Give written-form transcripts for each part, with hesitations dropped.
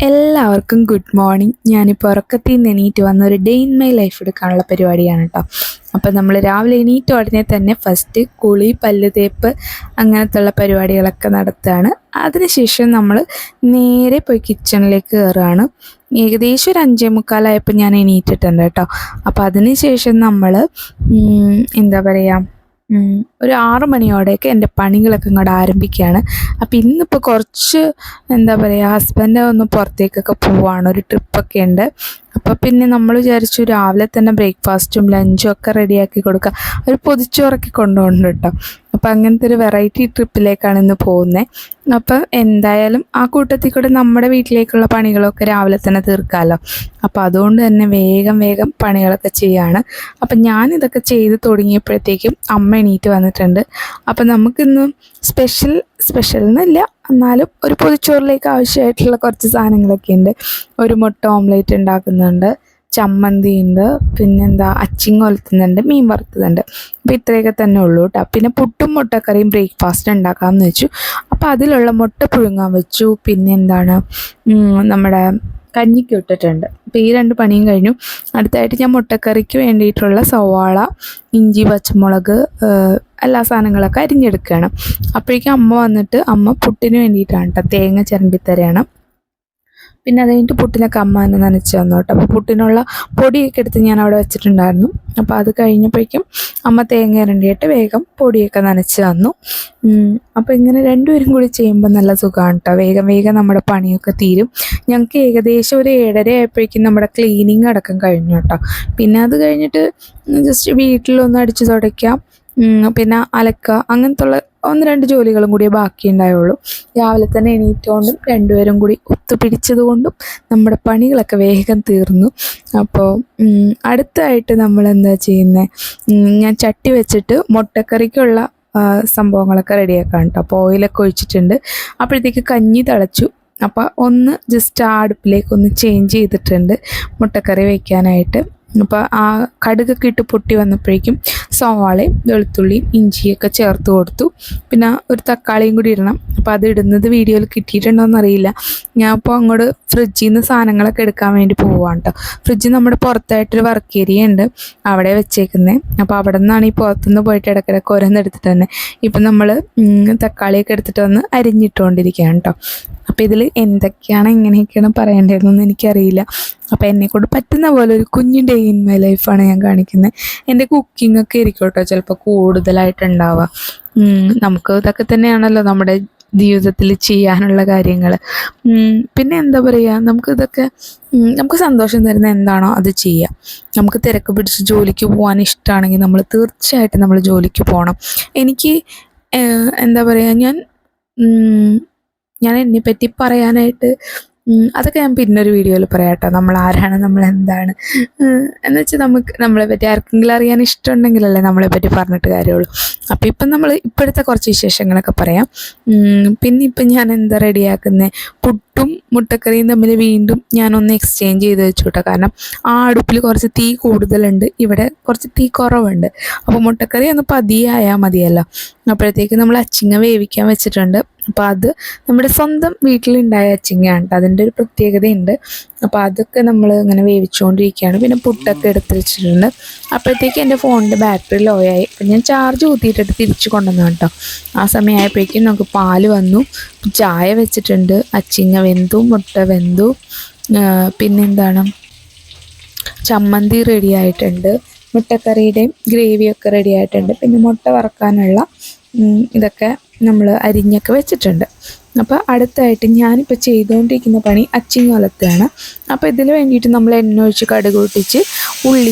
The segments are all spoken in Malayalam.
എല്ലാവർക്കും ഗുഡ് മോർണിംഗ്. ഞാനിപ്പോൾ ഉറക്കത്തിൽ നിന്ന് എണീറ്റ് വന്ന ഒരു ഡേ ഇൻ മൈ ലൈഫ് എടുക്കാനുള്ള പരിപാടിയാണ് കേട്ടോ. അപ്പോൾ നമ്മൾ രാവിലെ എണീറ്റ ഉടനെ തന്നെ ഫസ്റ്റ് കുളി, പല്ല് തേപ്പ് അങ്ങനത്തുള്ള പരിപാടികളൊക്കെ നടത്തുകയാണ്. അതിനുശേഷം നമ്മൾ നേരെ പോയി കിച്ചണിലേക്ക് കയറുകയാണ്. ഏകദേശം ഒരു 5:45 ഞാൻ എണീറ്റിട്ടുണ്ട് കേട്ടോ. അപ്പോൾ അതിനുശേഷം നമ്മൾ എന്താ പറയുക, ഒരു 6 മണിയോടെയൊക്കെ എൻ്റെ പണികളൊക്കെ ഇങ്ങോട്ട് ആരംഭിക്കുകയാണ്. അപ്പോൾ ഇന്നിപ്പോൾ കുറച്ച് എന്താ പറയുക, ഹസ്ബൻഡ് ഒന്ന് പുറത്തേക്കൊക്കെ പോവുകയാണ്, ഒരു ട്രിപ്പൊക്കെ ഉണ്ട്. അപ്പോൾ പിന്നെ നമ്മൾ വിചാരിച്ചു രാവിലെ തന്നെ ബ്രേക്ക്ഫാസ്റ്റും ലഞ്ചും ഒക്കെ റെഡിയാക്കി കൊടുക്കുക, ഒരു പൊതിച്ചോറൊക്കെ കൊണ്ടുപോകുന്നുണ്ട് കേട്ടോ. അപ്പോൾ അങ്ങനത്തെ ഒരു വെറൈറ്റി ട്രിപ്പിലേക്കാണ് ഇന്ന് പോകുന്നത്. അപ്പം എന്തായാലും ആ കൂട്ടത്തിൽ കൂടെ നമ്മുടെ വീട്ടിലേക്കുള്ള പണികളൊക്കെ രാവിലെ തന്നെ തീർക്കാമല്ലോ. അപ്പോൾ അതുകൊണ്ട് തന്നെ വേഗം പണികളൊക്കെ ചെയ്യാണ്. അപ്പം ഞാനിതൊക്കെ ചെയ്ത് തുടങ്ങിയപ്പോഴത്തേക്കും അമ്മ എണീറ്റ് വന്നിട്ടുണ്ട്. അപ്പം നമുക്കിന്ന് സ്പെഷ്യൽ എന്നല്ല, എന്നാലും ഒരു പൊതിച്ചോറിലേക്ക് ആവശ്യമായിട്ടുള്ള കുറച്ച് സാധനങ്ങളൊക്കെ ഉണ്ട്. ഒരു മുട്ട ഓംലേറ്റ് ഉണ്ടാക്കുന്നുണ്ട്, ചമ്മന്തി ഉണ്ട്, പിന്നെന്താ അച്ചിങ്ങ ഒലത്തുന്നുണ്ട്, മീൻ വറുത്തതുണ്ട്. അപ്പോൾ ഇത്രയൊക്കെ തന്നെ ഉള്ളൂ കേട്ടോ. പിന്നെ പുട്ടും മുട്ടക്കറിയും ബ്രേക്ക്ഫാസ്റ്റ് ഉണ്ടാക്കാമെന്ന് വെച്ചു. അപ്പോൾ അതിലുള്ള മുട്ട പുഴുങ്ങാൻ വെച്ചു. പിന്നെ എന്താണ്, നമ്മുടെ കഞ്ഞിക്ക് ഇട്ടിട്ടുണ്ട്. അപ്പോൾ ഈ 2 പണിയും കഴിഞ്ഞു. അടുത്തായിട്ട് ഞാൻ മുട്ടക്കറിക്ക് വേണ്ടിയിട്ടുള്ള സവാള, ഇഞ്ചി, പച്ചമുളക്, എല്ലാ സാധനങ്ങളൊക്കെ അരിഞ്ഞെടുക്കുകയാണ്. അപ്പോഴേക്കും അമ്മ വന്നിട്ട് അമ്മ പുട്ടിന് വേണ്ടിയിട്ടാണ് കേട്ടോ തേങ്ങ ചിരണ്ടിത്തരയാണ്. പിന്നെ അത് കഴിഞ്ഞിട്ട് പുട്ടിനൊക്കെ അമ്മ തന്നെ നനച്ച് തന്നു കേട്ടോ. അപ്പോൾ പുട്ടിനുള്ള പൊടിയൊക്കെ എടുത്ത് ഞാൻ അവിടെ വെച്ചിട്ടുണ്ടായിരുന്നു. അപ്പോൾ അത് കഴിഞ്ഞപ്പോഴേക്കും അമ്മ തേങ്ങ ഇരണ്ടിയിട്ട് വേഗം പൊടിയൊക്കെ നനച്ച് തന്നു. അപ്പോൾ ഇങ്ങനെ 2 പേരും കൂടി ചെയ്യുമ്പോൾ നല്ല സുഖമാണ് കേട്ടോ. വേഗം നമ്മുടെ പണിയൊക്കെ തീരും. ഞങ്ങൾക്ക് ഏകദേശം ഒരു 7:30 ആയപ്പോഴേക്കും നമ്മുടെ ക്ലീനിങ് അടക്കം കഴിഞ്ഞു കേട്ടോ. പിന്നെ അത് കഴിഞ്ഞിട്ട് ജസ്റ്റ് വീട്ടിലൊന്ന് അടിച്ച് തുടയ്ക്കാം, പിന്നെ അലക്കുക, അങ്ങനത്തുള്ള 1-2 ജോലികളും കൂടിയേ ബാക്കി ഉണ്ടായുള്ളൂ. രാവിലെ തന്നെ എണീറ്റുകൊണ്ടും 2 പേരും കൂടി ഒത്തുപിടിച്ചത് കൊണ്ടും നമ്മുടെ പണികളൊക്കെ വേഗം തീർന്നു. അപ്പോൾ അടുത്തായിട്ട് നമ്മൾ എന്താ ചെയ്യുന്നത്, ഞാൻ ചട്ടി വെച്ചിട്ട് മുട്ടക്കറിക്കുള്ള സംഭവങ്ങളൊക്കെ റെഡിയാക്കാം കേട്ടോ. അപ്പോൾ ഓയിലൊക്കെ ഒഴിച്ചിട്ടുണ്ട്. അപ്പോഴത്തേക്ക് കഞ്ഞി തിളച്ചു. അപ്പോൾ ഒന്ന് ജസ്റ്റ് ആ അടുപ്പിലേക്ക് ഒന്ന് ചേഞ്ച് ചെയ്തിട്ടുണ്ട് മുട്ടക്കറി വയ്ക്കാനായിട്ട്. അപ്പോൾ ആ കടുകൊക്കെ ഇട്ട് പൊട്ടി വന്നപ്പോഴേക്കും സവാളയും വെളുത്തുള്ളിയും ഇഞ്ചിയൊക്കെ ചേർത്ത് കൊടുത്തു. പിന്നെ ഒരു തക്കാളിയും കൂടി ഇടണം. അപ്പോൾ അത് ഇടുന്നത് വീഡിയോയിൽ കിട്ടിയിട്ടുണ്ടോയെന്നറിയില്ല. ഞാൻ അപ്പോൾ അങ്ങോട്ട് ഫ്രിഡ്ജിൽ നിന്ന് സാധനങ്ങളൊക്കെ എടുക്കാൻ വേണ്ടി പോവാണ് കേട്ടോ. ഫ്രിഡ്ജ് നമ്മുടെ പുറത്തായിട്ടൊരു വർക്ക് ഏരിയ ഉണ്ട്, അവിടെ വെച്ചേക്കുന്നത്. അപ്പോൾ അവിടെ നിന്നാണ് ഈ പുറത്തുനിന്ന് പോയിട്ട് ഇടയ്ക്കിടയ്ക്ക് ഓരോന്നെടുത്തിട്ട് തന്നെ ഇപ്പം നമ്മൾ തക്കാളിയൊക്കെ എടുത്തിട്ട് വന്ന് അരിഞ്ഞിട്ടുകൊണ്ടിരിക്കുകയാണ് കേട്ടോ. അപ്പോൾ ഇതിൽ എന്തൊക്കെയാണ് എങ്ങനെയൊക്കെയാണ് പറയേണ്ടതെന്നൊന്നും എനിക്കറിയില്ല. അപ്പോൾ എന്നെക്കൊണ്ട് പറ്റുന്ന പോലെ ഒരു കുഞ്ഞു ഡേ ഇൻ മൈ ലൈഫാണ് ഞാൻ കാണിക്കുന്നത്. എൻ്റെ കുക്കിംഗ് ഒക്കെ ആയിരിക്കും കേട്ടോ ചിലപ്പോൾ കൂടുതലായിട്ടുണ്ടാവുക. നമുക്ക് ഇതൊക്കെ തന്നെയാണല്ലോ നമ്മുടെ ജീവിതത്തിൽ ചെയ്യാനുള്ള കാര്യങ്ങൾ. പിന്നെ എന്താ പറയുക, നമുക്ക് സന്തോഷം തരുന്ന എന്താണോ അത് ചെയ്യാം. നമുക്ക് തിരക്ക് പിടിച്ച് ജോലിക്ക് പോകാൻ ഇഷ്ടമാണെങ്കിൽ നമ്മൾ തീർച്ചയായിട്ടും നമ്മൾ ജോലിക്ക് പോകണം. എനിക്ക് എന്താ പറയുക, ഞാൻ എന്നെപ്പറ്റി പറയാനായിട്ട് അതൊക്കെ ഞാൻ പിന്നൊരു വീഡിയോയിൽ പറയാം കേട്ടോ. നമ്മൾ ആരാണ്, നമ്മൾ എന്താണ് എന്ന് വെച്ചാൽ നമ്മളെപ്പറ്റി ആർക്കെങ്കിലും അറിയാൻ ഇഷ്ടമുണ്ടെങ്കിലല്ലേ നമ്മളെപ്പറ്റി പറഞ്ഞിട്ട് കാര്യമുള്ളൂ. അപ്പോൾ ഇപ്പം ഇപ്പോഴത്തെ കുറച്ച് വിശേഷങ്ങളൊക്കെ പറയാം. പിന്നെ ഇപ്പം ഞാൻ എന്താ റെഡിയാക്കുന്നത്, പുട്ടും മുട്ടക്കറിയും തമ്മിൽ വീണ്ടും ഞാനൊന്ന് എക്സ്ചേഞ്ച് ചെയ്ത് വെച്ചു കേട്ടോ. കാരണം ആ അടുപ്പിൽ കുറച്ച് തീ കൂടുതലുണ്ട്, ഇവിടെ കുറച്ച് തീ കുറവുണ്ട്. അപ്പോൾ മുട്ടക്കറി ഒന്ന് പതിയായാൽ മതിയല്ലോ. അപ്പോഴത്തേക്ക് നമ്മൾ അച്ചിങ്ങ വേവിക്കാൻ വെച്ചിട്ടുണ്ട്. അപ്പോൾ അത് നമ്മുടെ സ്വന്തം വീട്ടിലുണ്ടായ അച്ചിങ്ങയാണ് കേട്ടോ, അതിൻ്റെ ഒരു പ്രത്യേകതയുണ്ട്. അപ്പോൾ അതൊക്കെ നമ്മൾ ഇങ്ങനെ വേവിച്ചുകൊണ്ടിരിക്കുകയാണ്. പിന്നെ പുട്ടൊക്കെ എടുത്ത് വെച്ചിട്ടുണ്ട്. അപ്പോഴത്തേക്ക് എൻ്റെ ഫോണിൻ്റെ ബാറ്ററി ലോ ആയി. അപ്പം ഞാൻ ചാർജ് കുത്തിയിട്ടിട്ട് തിരിച്ചു കൊണ്ടുവന്നു കേട്ടോ. ആ സമയമായപ്പോഴേക്കും നമുക്ക് പാല് വന്നു, ചായ വെച്ചിട്ടുണ്ട്, അച്ചിങ്ങ വെന്തു, മുട്ട വെന്തു, പിന്നെന്താണ് ചമ്മന്തി റെഡി ആയിട്ടുണ്ട്, മുട്ടക്കറിയുടെയും ഗ്രേവിയൊക്കെ റെഡി ആയിട്ടുണ്ട്. പിന്നെ മുട്ട വറക്കാനുള്ള ഇതൊക്കെ നമ്മൾ അരിഞ്ഞൊക്കെ വെച്ചിട്ടുണ്ട്. അപ്പോൾ അടുത്തായിട്ട് ഞാനിപ്പോൾ ചെയ്തുകൊണ്ടിരിക്കുന്ന പണി അച്ചിങ്ങ ഒലത്തുകയാണ്. അപ്പോൾ ഇതിന് വേണ്ടിയിട്ട് നമ്മൾ എണ്ണ ഒഴിച്ച് കടുക് പൊട്ടിച്ച്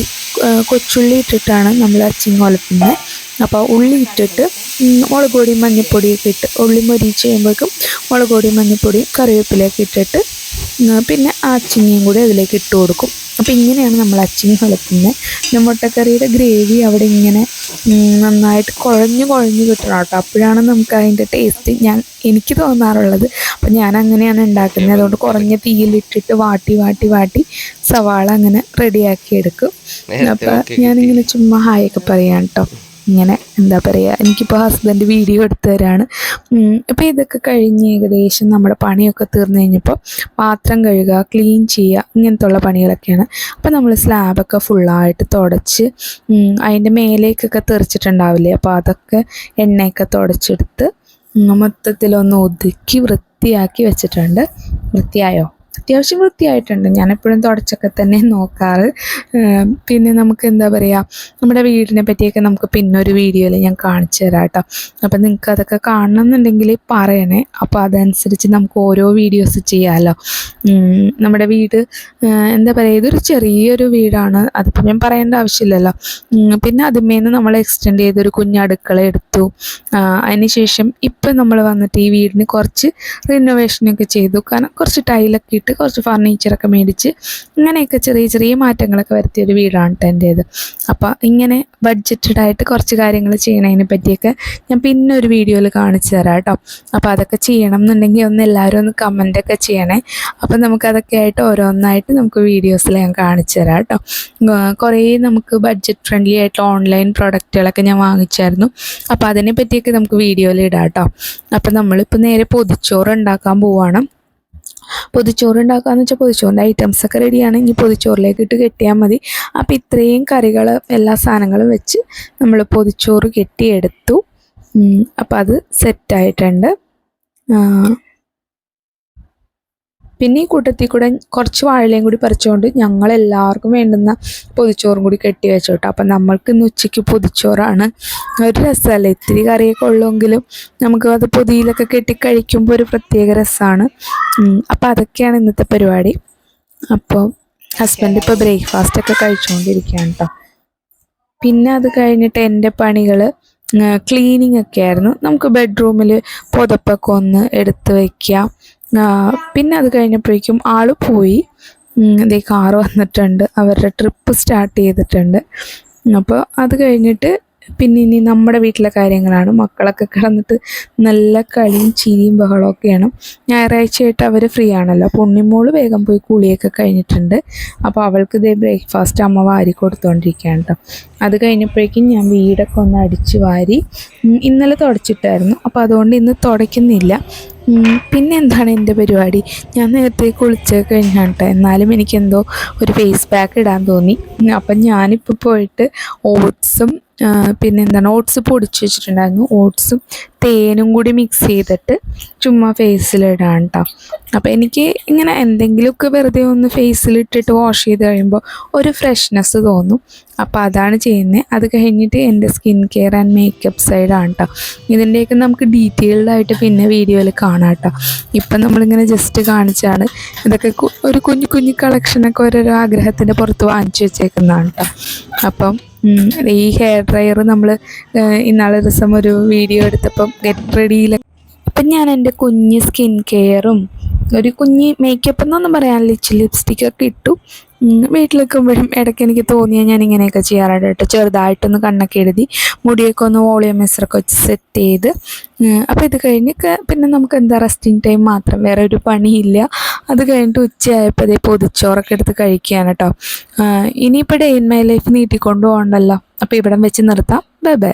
കൊച്ചുള്ളി ഇട്ടിട്ടാണ് നമ്മൾ അച്ചിങ്ങ ഒലത്തുന്നത്. അപ്പോൾ ഉള്ളി ഇട്ടിട്ട് മുളക് പൊടിയും മഞ്ഞൾപ്പൊടിയൊക്കെ ഇട്ട് ഉള്ളി മൊരിച്ച് കഴിയുമ്പോഴേക്കും മുളക് പൊടിയും മഞ്ഞൾപ്പൊടിയും കറിവേപ്പിലയൊക്കെ ഇട്ടിട്ട് പിന്നെ ആ അച്ചിങ്ങയും കൂടി അതിലേക്ക് ഇട്ട് കൊടുക്കും. അപ്പോൾ ഇങ്ങനെയാണ് നമ്മൾ അച്ചിങ്ങ ഒലത്തുന്നത്. പിന്നെ മുട്ടക്കറിയുടെ ഗ്രേവി അവിടെ ഇങ്ങനെ നന്നായിട്ട് കുഴഞ്ഞ് കിട്ടണം കേട്ടോ. അപ്പോഴാണ് നമുക്ക് അതിൻ്റെ ടേസ്റ്റ് എനിക്ക് തോന്നാറുള്ളത്. അപ്പോൾ ഞാൻ അങ്ങനെയാണ് ഉണ്ടാക്കുന്നത്. അതുകൊണ്ട് കുറഞ്ഞ തീയിലിട്ടിട്ട് വാട്ടി സവാള അങ്ങനെ റെഡിയാക്കി എടുക്കും. അപ്പോൾ ഞാനിങ്ങനെ ചുമ്മാ ഹായൊക്കെ പറയാം കേട്ടോ. ഇങ്ങനെ എന്താ പറയുക, എനിക്കിപ്പോൾ ഹസ്ബൻഡ് വീഡിയോ എടുത്തു തരാണ്. അപ്പോൾ ഇതൊക്കെ കഴിഞ്ഞ് ഏകദേശം നമ്മുടെ പണിയൊക്കെ തീർന്നു കഴിഞ്ഞപ്പോൾ പാത്രം കഴുകുക, ക്ലീൻ ചെയ്യുക, ഇങ്ങനത്തെ ഉള്ള പണികളൊക്കെയാണ്. അപ്പോൾ നമ്മൾ സ്ലാബൊക്കെ ഫുള്ളായിട്ട് തുടച്ച് അതിൻ്റെ മേലേക്കൊക്കെ തെറിച്ചിട്ടുണ്ടാവില്ലേ, അപ്പോൾ അതൊക്കെ എണ്ണയൊക്കെ തുടച്ചെടുത്ത് മൊത്തത്തിലൊന്ന് ഒതുക്കി വൃത്തിയാക്കി വെച്ചിട്ടുണ്ട്. വൃത്തിയായോ? അത്യാവശ്യം വൃത്തിയായിട്ടുണ്ട്. ഞാനെപ്പോഴും തുടച്ചൊക്കെ തന്നെ നോക്കാറ്. പിന്നെ നമുക്ക് എന്താ പറയുക, നമ്മുടെ വീടിനെ പറ്റിയൊക്കെ നമുക്ക് പിന്നെ ഒരു വീഡിയോയിൽ ഞാൻ കാണിച്ചു തരാം കേട്ടോ. അപ്പം നിങ്ങൾക്ക് അതൊക്കെ കാണണം എന്നുണ്ടെങ്കിൽ പറയണേ. അപ്പോൾ അതനുസരിച്ച് നമുക്ക് ഓരോ വീഡിയോസ് ചെയ്യാമല്ലോ. നമ്മുടെ വീട് എന്താ പറയുക, ഇതൊരു ചെറിയൊരു വീടാണ്, അതിപ്പോൾ ഞാൻ പറയേണ്ട ആവശ്യമില്ലല്ലോ. പിന്നെ അതിന്മേന്ന് നമ്മൾ എക്സ്റ്റെൻഡ് ചെയ്തൊരു കുഞ്ഞടുക്കള എടുത്തു. അതിന് ശേഷം ഇപ്പം നമ്മൾ വന്നിട്ട് ഈ വീടിന് കുറച്ച് റിനോവേഷനൊക്കെ ചെയ്തു. കാരണം കുറച്ച് ടൈലൊക്കെ ഇട്ട് കുറച്ച് ഫർണിച്ചറൊക്കെ മേടിച്ച് ഇങ്ങനെയൊക്കെ ചെറിയ ചെറിയ മാറ്റങ്ങളൊക്കെ വരുത്തിയൊരു വീടാണ് കേട്ടോ എൻ്റേത്. അപ്പോൾ ഇങ്ങനെ ബഡ്ജറ്റഡ് ആയിട്ട് കുറച്ച് കാര്യങ്ങൾ ചെയ്യണതിനെ പറ്റിയൊക്കെ ഞാൻ പിന്നെ ഒരു വീഡിയോയിൽ കാണിച്ചു തരാം കേട്ടോ. അപ്പോൾ അതൊക്കെ ചെയ്യണം എന്നുണ്ടെങ്കിൽ ഒന്ന് എല്ലാവരും ഒന്ന് കമൻറ്റൊക്കെ ചെയ്യണേ. അപ്പോൾ നമുക്കതൊക്കെ ആയിട്ട് ഓരോന്നായിട്ട് നമുക്ക് വീഡിയോസിൽ ഞാൻ കാണിച്ചു തരാം കേട്ടോ. കുറേ നമുക്ക് ബഡ്ജറ്റ് ഫ്രണ്ട്ലി ആയിട്ടുള്ള ഓൺലൈൻ പ്രൊഡക്റ്റുകളൊക്കെ ഞാൻ വാങ്ങിച്ചായിരുന്നു. അപ്പോൾ അതിനെ പറ്റിയൊക്കെ നമുക്ക് വീഡിയോയിൽ ഇടാം കേട്ടോ. അപ്പോൾ നമ്മളിപ്പോൾ നേരെ പൊതിച്ചോറ് ഉണ്ടാക്കാൻ പോവുകയാണ്. പൊതിച്ചോറ് ഉണ്ടാക്കാന്ന് വെച്ചാൽ പൊതിച്ചോറിൻ്റെ ഐറ്റംസൊക്കെ റെഡിയാണ്. ഇനി പൊതിച്ചോറിലേക്ക് ഇട്ട് കെട്ടിയാൽ മതി. അപ്പോൾ ഇത്രയും കറികൾ എല്ലാ സാധനങ്ങളും വെച്ച് നമ്മൾ പൊതിച്ചോറ് കെട്ടിയെടുത്തു. അപ്പോൾ അത് സെറ്റായിട്ടുണ്ട്. പിന്നെ ഈ കൂട്ടത്തിൽ കൂടെ കുറച്ച് വാഴയിലയും കൂടി പറിച്ചുകൊണ്ട് ഞങ്ങളെല്ലാവർക്കും വേണ്ടുന്ന പൊതിച്ചോറും കൂടി കെട്ടി വെച്ചു കേട്ടോ. അപ്പം നമ്മൾക്ക് ഇന്ന് ഉച്ചയ്ക്ക് പൊതിച്ചോറാണ്. ഒരു രസമല്ലേ, ഇത്തിരി കറിയൊക്കെ ഉള്ളെങ്കിലും നമുക്ക് അത് പൊതിയിലൊക്കെ കെട്ടി കഴിക്കുമ്പോൾ ഒരു പ്രത്യേക രസമാണ്. അപ്പോൾ അതൊക്കെയാണ് ഇന്നത്തെ പരിപാടി. അപ്പോൾ ഹസ്ബൻഡ് ഇപ്പോൾ ബ്രേക്ക്ഫാസ്റ്റൊക്കെ കഴിച്ചുകൊണ്ടിരിക്കുകയാണ് കേട്ടോ. പിന്നെ അത് കഴിഞ്ഞിട്ട് എൻ്റെ പണികൾ ക്ലീനിങ് ഒക്കെ ആയിരുന്നു. നമുക്ക് ബെഡ്റൂമിൽ പുതപ്പൊക്കെ ഒന്ന് എടുത്ത് വയ്ക്കാം. പിന്നെ അത് കഴിഞ്ഞപ്പോഴേക്കും ആൾ പോയി. ഇതേ കാറ് വന്നിട്ടുണ്ട്, അവരുടെ ട്രിപ്പ് സ്റ്റാർട്ട് ചെയ്തിട്ടുണ്ട്. അപ്പോൾ അത് കഴിഞ്ഞിട്ട് പിന്നെ ഇനി നമ്മുടെ വീട്ടിലെ കാര്യങ്ങളാണ്. മക്കളൊക്കെ കിടന്നിട്ട് നല്ല കളിയും ചിരിയും ബഹളമൊക്കെയാണ്. ഞായറാഴ്ചയായിട്ട് അവർ ഫ്രീ ആണല്ലോ. അപ്പോൾ ഉണ്ണിമോള് വേഗം പോയി കുളിയൊക്കെ കഴിഞ്ഞിട്ടുണ്ട്. അപ്പോൾ അവൾക്ക് ഇതേ ബ്രേക്ക്ഫാസ്റ്റ് അമ്മ വാരി കൊടുത്തുകൊണ്ടിരിക്കുകയാണ് കേട്ടോ. അത് കഴിഞ്ഞപ്പോഴേക്കും ഞാൻ വീടൊക്കെ ഒന്ന് അടിച്ച് വാരി. ഇന്നലെ തുടച്ചിട്ടായിരുന്നു, അപ്പോൾ അതുകൊണ്ട് ഇന്ന് തുടയ്ക്കുന്നില്ല. പിന്നെ എന്താണ് എൻ്റെ പരിപാടി, ഞാൻ നേരത്തെ കുളിച്ച് കഴിഞ്ഞാണ് കേട്ടോ. എന്നാലും എനിക്കെന്തോ ഒരു ഫേസ് പാക്ക് ഇടാൻ തോന്നി. അപ്പം ഞാനിപ്പോൾ പോയിട്ട് ഓട്സും പിന്നെ എന്താണ് ഓട്സ് പൊടിച്ച് വെച്ചിട്ടുണ്ടായിരുന്നു. ഓട്സും തേനും കൂടി മിക്സ് ചെയ്തിട്ട് ചുമ്മാ ഫേസിലിടാൻ കേട്ടോ. അപ്പോൾ എനിക്ക് ഇങ്ങനെ എന്തെങ്കിലുമൊക്കെ വെറുതെ ഒന്ന് ഫേസിലിട്ടിട്ട് വാഷ് ചെയ്ത് കഴിയുമ്പോൾ ഒരു ഫ്രഷ്നെസ് തോന്നും. അപ്പോൾ അതാണ് ചെയ്യുന്നത്. അത് കഴിഞ്ഞിട്ട് എൻ്റെ സ്കിൻ കെയർ ആൻഡ് മേക്കപ്പ് സൈഡാണ് കേട്ടോ. ഇതിൻ്റെയൊക്കെ നമുക്ക് ഡീറ്റെയിൽഡായിട്ട് പിന്നെ വീഡിയോയിൽ കാണാം കേട്ടോ. ഇപ്പം നമ്മളിങ്ങനെ ജസ്റ്റ് കാണിച്ചാണ്. ഇതൊക്കെ ഒരു കുഞ്ഞു കുഞ്ഞു കളക്ഷനൊക്കെ ഓരോരോ ആഗ്രഹത്തിൻ്റെ പുറത്ത് വാങ്ങിച്ചു വെച്ചേക്കുന്നതാണ് കേട്ടോ. അപ്പം ഈ ഹെയർ ഡ്രയർ നമ്മൾ ഇന്നാളെ ദിവസം ഒരു വീഡിയോ എടുത്തപ്പം ഗെറ്റ് റെഡിയിൽ അപ്പം ഞാൻ എൻ്റെ കുഞ്ഞ് സ്കിൻ കെയറും ഒരു കുഞ്ഞ് മേക്കപ്പ് എന്നൊന്നും പറയാനില്ല, ലിപ്സ്റ്റിക്കൊക്കെ ഇട്ടു. വീട്ടിലെക്കുമ്പോഴും ഇടയ്ക്ക് എനിക്ക് തോന്നിയാൽ ഞാൻ ഇങ്ങനെയൊക്കെ ചെയ്യാറുണ്ട് കേട്ടോ. ചെറുതായിട്ടൊന്ന് കണ്ണൊക്കെ എഴുതി മുടിയൊക്കെ ഒന്ന് വോളിയമൈസറൊക്കെ വെച്ച് സെറ്റ് ചെയ്ത്. അപ്പോൾ ഇത് കഴിഞ്ഞൊക്കെ പിന്നെ നമുക്ക് എന്താ റെസ്റ്റിംഗ് ടൈം മാത്രം, വേറെ ഒരു പണിയില്ല. അത് കഴിഞ്ഞിട്ട് ഉച്ചയായപ്പോൾ അതേ പൊതിച്ചോറൊക്കെ എടുത്ത് കഴിക്കുകയാണ് കേട്ടോ. ഇനിയിപ്പോൾ ഡേ ഇൻ മൈ ലൈഫ് നീട്ടിക്കൊണ്ടു പോകണ്ടല്ലോ. അപ്പോൾ ഇവിടം വെച്ച് നിർത്താം. Bye bye.